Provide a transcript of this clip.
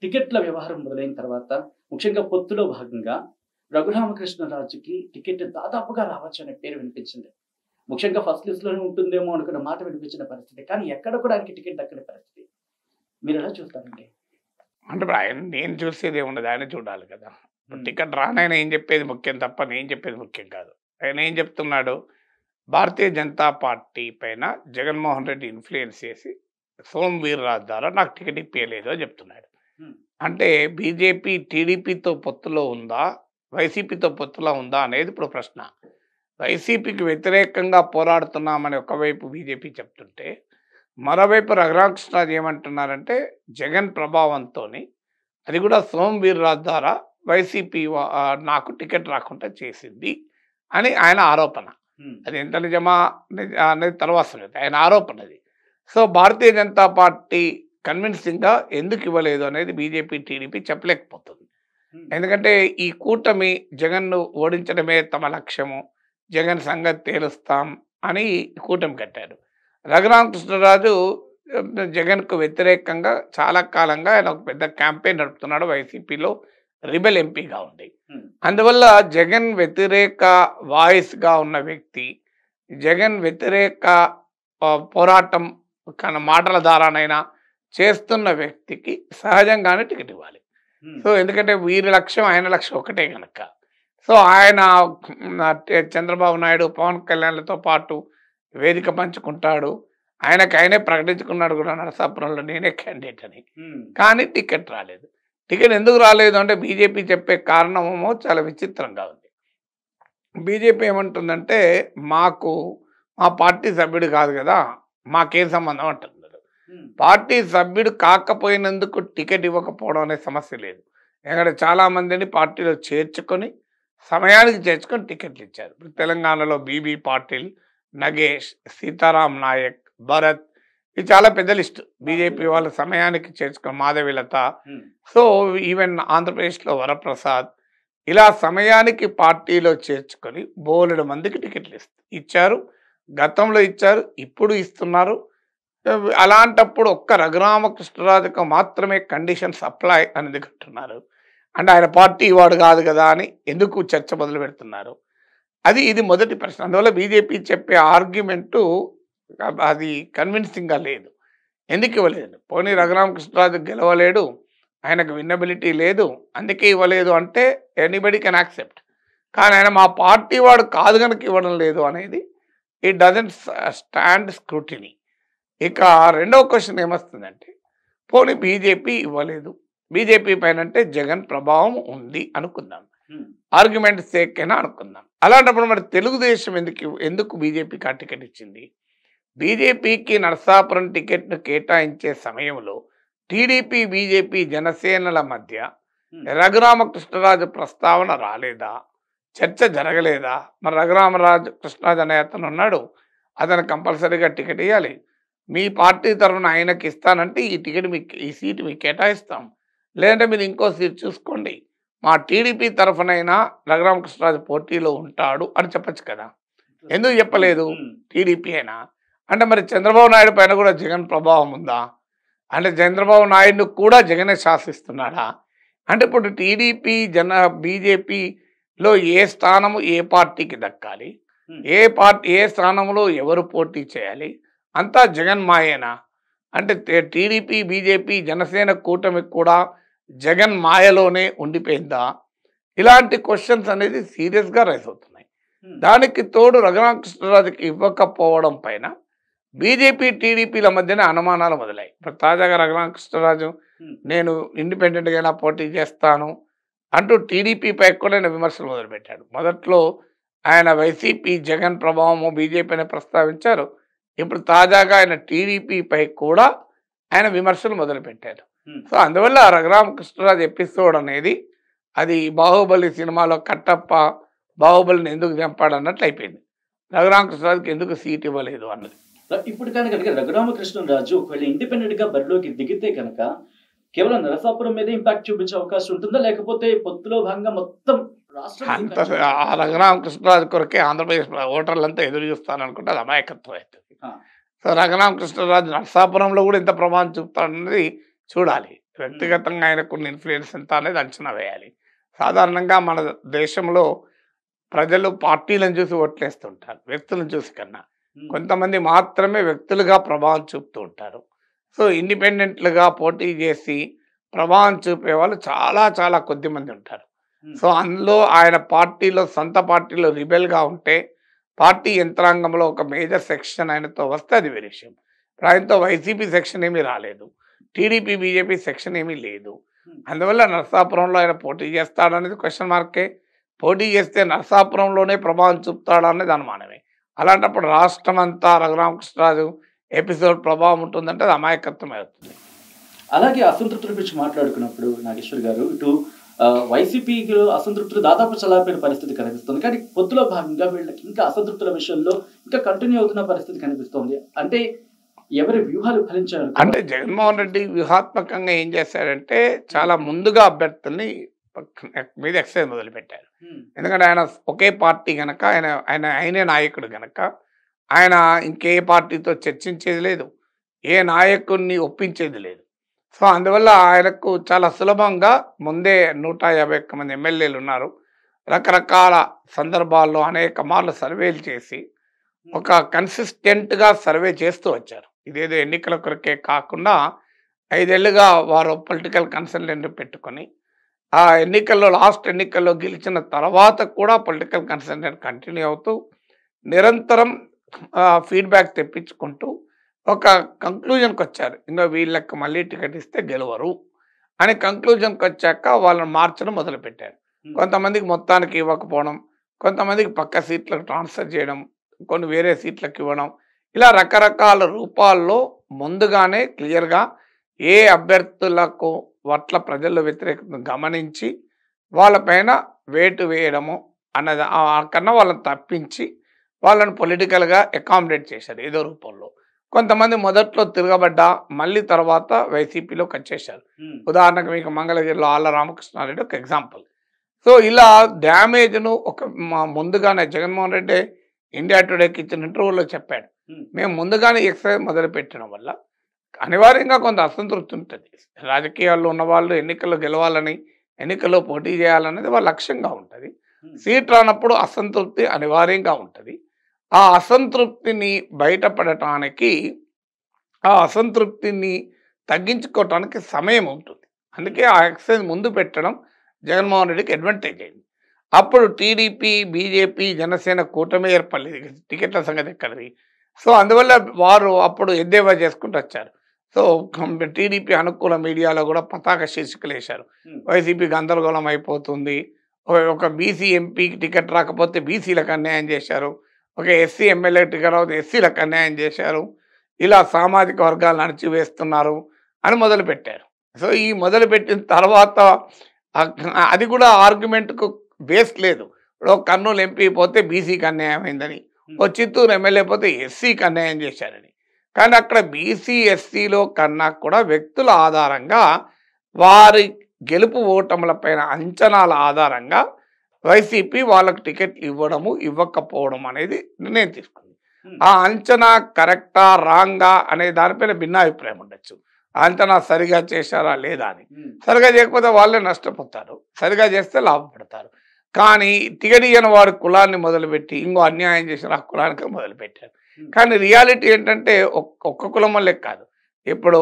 టికెట్ల వ్యవహారం మొదలైన తర్వాత ముఖ్యంగా పొత్తులో భాగంగా రఘురామకృష్ణరాజుకి టికెట్ దాదాపుగా రావచ్చు అనే పేరు వినిపించింది. ముఖ్యంగా ఫస్ట్ లిస్ట్ లోనే ఉంటుందేమో అనుకున్న మాట వినిపించిన పరిస్థితి. కానీ ఎక్కడ కూడా ఆయనకి టికెట్ దక్కని పరిస్థితి. మీరెలా చూస్తారండి? అంటే ఇప్పుడు ఆయన నేను చూసేది ఏముండదు. ఆయనే చూడాలి కదా! ఇప్పుడు హ్మ్. టికెట్ రానాయన ఏం చెప్పేది ముఖ్యం తప్ప నేను చెప్పేది ముఖ్యం కాదు. ఆయన ఏం చెప్తున్నాడు? భారతీయ జనతా పార్టీ పైన జగన్మోహన్ రెడ్డి ఇన్‌ఫ్లూయెన్స్ చేసి సోము వీర్రాజు ద్వారా నాకు టికెట్ ఇప్పియలేదు అని చెప్తున్నాడు. హ్మ్. అంటే బీజేపీ టీడీపీతో పొత్తులో ఉందా? వైసీపీతో పొత్తులో ఉందా అనేది ఇప్పుడు ప్రశ్న. వైసీపీకి వ్యతిరేకంగా పోరాడుతున్నామని ఒకవైపు బీజేపీ చెప్తుంటే, మరోవైపు రఘురామకృష్ణరాజు ఏమంటున్నారంటే జగన్ ప్రభావంతోని అది కూడా సోము వీర్రాజు ద్వారా వైసీపీ నాకు టికెట్ రాకుండా చేసింది అని ఆయన ఆరోపణ. హ్మ్. అది ఎంత నిజమా అనేది తర్వాత సంగతి. ఆయన ఆరోపణ అది. సో భారతీయ జనతా పార్టీ కన్విన్సింగ్‌గా ఎందుకు ఇవ్వలేదు అనేది బీజేపీ, టీడీపీ చెప్పలేకపోతుంది. హ్మ్. ఎందుకంటే ఈ కూటమి జగన్‌ను ఓడించడమే తమ లక్ష్యము. జగన్ సంగతి తేలుస్తాం అని కూటమి కట్టారు. రఘురామకృష్ణరాజు జగన్‌కు వ్యతిరేకంగా చాలా కాలంగా ఆయన ఒక పెద్ద క్యాంపెయిన్ నడుపుతున్నాడు వైసీపీలో రిబెల్ ఎంపీగా ఉండి. హ్మ్. అందువల్ల జగన్ వ్యతిరేక వాయిస్‌గా ఉన్న వ్యక్తి, జగన్ వ్యతిరేక పోరాటం మాటల ద్వారానైనా చేస్తున్న వ్యక్తికి సహజంగానే టికెట్ ఇవ్వాలి. హ్మ్. సో ఎందుకంటే వీరి లక్ష్యం, ఆయన లక్ష్యం ఒకటే గనక. సో ఆయన చంద్రబాబు నాయుడు, పవన్ కళ్యాణ్‌లతో పాటు వేదిక పంచుకుంటాడు. ఆయనే ప్రకటించుకున్నాడు కూడా నరసాపురంలో నేనే క్యాండిడేట్ అని. హ్మ్. కానీ టికెట్ రాలేదు. టికెట్ ఎందుకు రాలేదు అంటే బీజేపీ చెప్పే కారణమేమో చాలా విచిత్రంగా ఉంది. బీజేపీ ఏమంటుందంటే మాకు మా పార్టీ సభ్యుడు కాదు కదా! మాకేం సంబంధం అంటున్నారు. హ్మ్. పార్టీ సభ్యుడు కాకపోయినందుకు టికెట్ ఇవ్వకపోవడం అనే సమస్య లేదు. ఎందుకంటే చాలామందిని పార్టీలో చేర్చుకొని సమయానికి చేర్చుకొని టికెట్లు ఇచ్చారు. ఇప్పుడు తెలంగాణలో బీబీ పాటిల్, నగేష్, సీతారాం నాయక్, భరత్ ఇది చాలా పెద్ద లిస్ట్. బీజేపీ వాళ్ళు సమయానికి చేర్చుకొని మాధవిలత. హ్మ్. సో ఈవెన్ ఆంధ్రప్రదేశ్‌లో వరప్రసాద్ ఇలా సమయానికి పార్టీలో చేర్చుకొని బోలెడు మందికి టికెట్లు ఇచ్చారు. గతంలో ఇచ్చారు. ఇప్పుడు ఇస్తున్నారు. అలాంటప్పుడు ఒక్క రఘురామకృష్ణరాజుకు మాత్రమే కండిషన్స్ అప్లై అని ఎందుకంటున్నారు? అంటే ఆయన పార్టీ వాడు కాదు కదా అని ఎందుకు చర్చ మొదలు పెడుతున్నారు? ఇది మొదటి ప్రశ్న. అందువల్ల బీజేపీ చెప్పే ఆర్గ్యుమెంటు అది కన్విన్సింగ్‌గా లేదు. ఎందుకు ఇవ్వలేదు? పోనీ రఘురామకృష్ణరాజు గెలవలేడు. ఆయనకు విన్నబిలిటీ లేదు. అందుకే ఇవ్వలేదు అంటే ఎనీబడీ కెన్ యాక్సెప్ట్. కానీ ఆయన మా పార్టీ వాడు కాదు గనుక ఇవ్వడం లేదు అనేది ఇట్ డజంట్ స్టాండ్ స్క్రూటినీ. ఇక రెండవ క్వెషన్ ఏమొస్తుందంటే పోనీ బీజేపీ ఇవ్వలేదు. బీజేపీ పైనంటే జగన్ ప్రభావం ఉంది అనుకుందాం. హ్మ్. ఆర్గ్యుమెంట్ సేక్ అయినా అనుకుందాం. అలాంటప్పుడు మరి తెలుగుదేశం ఎందుకు బీజేపీకి ఆ టికెట్ ఇచ్చింది? బీజేపీకి నరసాపురం టికెట్‌ను కేటాయించే సమయంలో టీడీపీ, బీజేపీ, జనసేనల మధ్య హ్మ్. రఘురామకృష్ణరాజు ప్రస్తావన రాలేదా? చర్చ జరగలేదా? మరి కృష్ణరాజు అనే అతను ఉన్నాడు. అతను కంపల్సరీగా టికెట్ ఇయ్యాలి. మీ పార్టీ తరఫున ఆయనకి ఇస్తానంటే ఈ సీటు మీకు కేటాయిస్తాం. లేదంటే మీరు ఇంకో సీట్ చూసుకోండి. మా టీడీపీ తరఫునైనా రఘురామకృష్ణరాజు పోటీలో ఉంటాడు అని చెప్పొచ్చు కదా! ఎందుకు చెప్పలేదు? హ్మ్. టీడీపీ అయినా. అంటే మరి చంద్రబాబు నాయుడు పైన కూడా జగన్ ప్రభావం ఉందా? అంటే చంద్రబాబు నాయుడును కూడా జగనే శాసిస్తున్నాడా? అంటే ఇప్పుడు టీడీపీ, బీజేపీలో ఏ స్థానము ఏ పార్టీకి దక్కాలి? హ్మ్. ఏ స్థానంలో ఎవరు పోటీ చేయాలి? అంతా జగన్ మాయేనా? అంటే టీడీపీ, బీజేపీ, జనసేన కూటమికి కూడా జగన్ మాయలోనే ఉండిపోయిందా? ఇలాంటి క్వెషన్స్ అనేది సీరియస్‌గా రైజ్ అవుతున్నాయి. హ్మ్. దానికి తోడు రఘురామకృష్ణరాజుకి ఇవ్వకపోవడం పైన బీజేపీ, టీడీపీల మధ్యన అనుమానాలు మొదలయ్యాయి. ఇప్పుడు తాజాగా రఘురామకృష్ణరాజు హ్మ్. నేను ఇండిపెండెంట్‌గా అయినా పోటీ చేస్తాను అంటూ టీడీపీపై కూడా ఆయన విమర్శలు మొదలుపెట్టాడు. మొదట్లో ఆయన వైసీపీ, జగన్ ప్రభావము బీజేపీని ప్రస్తావించారు. ఇప్పుడు తాజాగా ఆయన టీడీపీపై కూడా ఆయన విమర్శలు మొదలుపెట్టారు. హ్మ్. సో అందువల్ల రఘురామకృష్ణరాజు ఎపిసోడ్ అనేది అది బాహుబలి సినిమాలో కట్టప్ప బాహుబలిని ఎందుకు చంపాడు అన్నట్లు అయిపోయింది. రఘురామకృష్ణరాజుకి ఎందుకు సీట్ ఇవ్వలేదు అన్నది. ఇప్పుడు కనుక రఘురామకృష్ణరాజు ఒకవేళ ఇండిపెండెంట్ గా బరిలోకి దిగితే కనుక కేవలం నరసాపురం మీద ఇంపాక్ట్ చూపించే అవకాశం ఉంటుందా? లేకపోతే పొత్తులో భాగంగా మొత్తం రాష్ట్రం మీద అంత ఆ రఘురామకృష్ణరాజు కొరకే ఆంధ్రప్రదేశ్ ఓటర్లంతా ఎదురు చూస్తారనుకుంటే అది అమాయకత్వం అవుతుంది. ఆ. సో రఘురామకృష్ణరాజు నరసాపురంలో కూడా ఎంత ప్రభావం చూపుతాడన్నది చూడాలి. వ్యక్తిగతంగా ఆయనకున్న ఇన్ఫ్లుయెన్స్ ఎంత అనేది అంచనా వేయాలి. సాధారణంగా మన దేశంలో ప్రజలు పార్టీలను చూసి ఓట్లేస్తుంటారు వ్యక్తులను చూసి కన్నా. కొంతమంది మాత్రమే వ్యక్తులుగా ప్రభావం చూపుతూ ఉంటారు. సో ఇండిపెండెంట్లుగా పోటీ చేసి ప్రభావం చూపే వాళ్ళు చాలా చాలా కొద్ది మంది ఉంటారు. సో అందులో ఆయన పార్టీలో సొంత పార్టీలో రిబెల్గా ఉంటే పార్టీ యంత్రాంగంలో ఒక మేజర్ సెక్షన్ ఆయనతో వస్తే అది వేరే విషయం. ఇప్పుడు ఆయనతో వైసీపీ సెక్షన్ ఏమీ రాలేదు, టీడీపీ బీజేపీ సెక్షన్ ఏమీ లేదు. అందువల్ల నరసాపురంలో ఆయన పోటీ చేస్తాడనేది క్వశ్చన్ మార్కే. పోటీ చేస్తే నరసాపురంలోనే ప్రభావం చూపుతాడనేది అనుమానమే. అలాంటప్పుడు రాష్ట్రం అంతా రఘురామకృష్ణరాజు ఎపిసోడ్ ప్రభావం ఉంటుందంటే అది అమాయకత్వమే అవుతుంది. అలాగే అసంతృప్తుల గురించి మాట్లాడుకున్నప్పుడు నాగేశ్వర్ గారు ఇటు వైసీపీలో అసంతృప్తులు దాదాపు చల్లారిపోయిన పరిస్థితి కనిపిస్తుంది. కానీ పొత్తులో భాగంగా వీళ్ళకి ఇంకా అసంతృప్తుల విషయంలో ఇంకా కంటిన్యూ అవుతున్న పరిస్థితి కనిపిస్తుంది. అంటే ఎవరి వ్యూహాలు ఫలించారు? అంటే జగన్మోహన్ రెడ్డి వ్యూహాత్మకంగా ఏం చేశారంటే చాలా ముందుగా అభ్యర్థుల్ని మీద ఎక్సైజ్ మొదలుపెట్టారు. ఎందుకంటే ఆయన ఒకే పార్టీ గనక, ఆయనే నాయకుడు గనక ఆయన ఇంకే పార్టీతో చర్చించేది లేదు, ఏ నాయకుడిని ఒప్పించేది లేదు. సో అందువల్ల ఆయనకు చాలా సులభంగా ముందే 151 మంది ఎమ్మెల్యేలు ఉన్నారు. రకరకాల సందర్భాల్లో అనేక మార్లు సర్వేలు చేసి ఒక కన్సిస్టెంట్గా సర్వే చేస్తూ వచ్చారు. ఇదేదో ఎన్నికల కొరకే కాకుండా 5 ఏళ్ళుగా వారు పొలిటికల్ కన్సల్టెంట్ పెట్టుకొని ఆ ఎన్నికల్లో లాస్ట్ ఎన్నికల్లో గెలిచిన తర్వాత కూడా పొలిటికల్ కన్సల్టెంట్ కంటిన్యూ అవుతూ నిరంతరం ఫీడ్బ్యాక్ తెప్పించుకుంటూ ఒక కంక్లూజన్కి వచ్చారు. ఇంకా వీళ్ళకి మళ్ళీ టికెట్ ఇస్తే గెలవరు అని కంక్లూజన్కి వచ్చాక వాళ్ళని మార్చడం మొదలుపెట్టారు. కొంతమందికి మొత్తానికి ఇవ్వకపోవడం, కొంతమందికి పక్క సీట్లకు ట్రాన్స్ఫర్ చేయడం, కొన్ని వేరే సీట్లకు ఇవ్వడం, ఇలా రకరకాల రూపాల్లో ముందుగానే క్లియర్గా ఏ అభ్యర్థులకు పట్ల ప్రజల్లో వ్యతిరేకతను గమనించి వాళ్ళపైన వేటు వేయడము అన్నది కన్నా వాళ్ళని తప్పించి వాళ్ళని పొలిటికల్గా అకామిడేట్ చేశారు ఏదో రూపంలో. కొంతమంది మొదట్లో తిరగబడ్డా మళ్ళీ తర్వాత వైసీపీలోకి వచ్చేసారు. ఉదాహరణకు మీకు మంగళగిరిలో ఆళ్ళ రామకృష్ణారెడ్డి ఒక ఎగ్జాంపుల్. సో ఇలా డ్యామేజ్ను ఒక ముందుగానే జగన్మోహన్ రెడ్డి ఇండియా టుడేకి ఇచ్చిన ఇంటర్వ్యూలో చెప్పాడు, మేము ముందుగానే ఎక్సైజ్ మొదలు పెట్టడం వల్ల అనివార్యంగా కొంత అసంతృప్తి ఉంటుంది. రాజకీయాల్లో ఉన్న వాళ్ళు ఎన్నికల్లో గెలవాలని, ఎన్నికల్లో పోటీ చేయాలనేది వాళ్ళ లక్ష్యంగా ఉంటుంది. సీట్ రానప్పుడు అసంతృప్తి అనివార్యంగా ఉంటుంది. ఆ అసంతృప్తిని బయటపడటానికి, ఆ అసంతృప్తిని తగ్గించుకోవటానికి సమయం ఉంటుంది. అందుకే ఆ ఎక్సైజ్ ముందు పెట్టడం జగన్మోహన్ రెడ్డికి అడ్వాంటేజ్ అయింది. అప్పుడు టీడీపీ, బీజేపీ, జనసేన కూటమి ఏర్పడలేదు, టికెట్ల సంగతి ఎక్కడిది. సో అందువల్ల వారు అప్పుడు ఎద్దేవా చేసుకుంటూ వచ్చారు. సో టీడీపీ అనుకూల మీడియాలో కూడా పతాక శీర్షికలు వేశారు, వైసీపీ గందరగోళం అయిపోతుంది, ఒక బీసీ ఎంపీకి టికెట్ రాకపోతే బీసీలకు అన్యాయం చేశారు, ఒక ఎస్సీ ఎమ్మెల్యే టికెట్ రాకపోతే ఎస్సీలకు అన్యాయం చేశారు, ఇలా సామాజిక వర్గాలను అణచివేస్తున్నారు అని మొదలుపెట్టారు. సో ఈ మొదలుపెట్టిన తర్వాత అది కూడా ఆర్గ్యుమెంట్కు బేస్ లేదు. ఇప్పుడు కర్నూలు ఎంపీ పోతే బీసీకి అన్యాయం అయిందని, ఓ చిత్తూరు ఎమ్మెల్యే పోతే ఎస్సీకి అన్యాయం చేశారని. కానీ అక్కడ బీసీ ఎస్సీలో కన్నా కూడా వ్యక్తుల ఆధారంగా, వారి గెలుపు ఓటములపైన అంచనాల ఆధారంగా వైసీపీ వాళ్ళకు టికెట్లు ఇవ్వడము ఇవ్వకపోవడం అనేది నిర్ణయం తీసుకుంది. ఆ అంచనా కరెక్టా రాంగా అనే దానిపైన భిన్నాభిప్రాయం ఉండొచ్చు. అంచనా సరిగా చేశారా లేదా అని. సరిగా చేయకపోతే వాళ్ళే నష్టపోతారు, సరిగా చేస్తే లాభపడతారు. కానీ తిగడియని వారి కులాన్ని మొదలుపెట్టి ఇంకో అన్యాయం చేసిన ఆ కులానికి మొదలుపెట్టారు. కానీ రియాలిటీ ఏంటంటే ఒక్క కులం వల్లే కాదు, ఇప్పుడు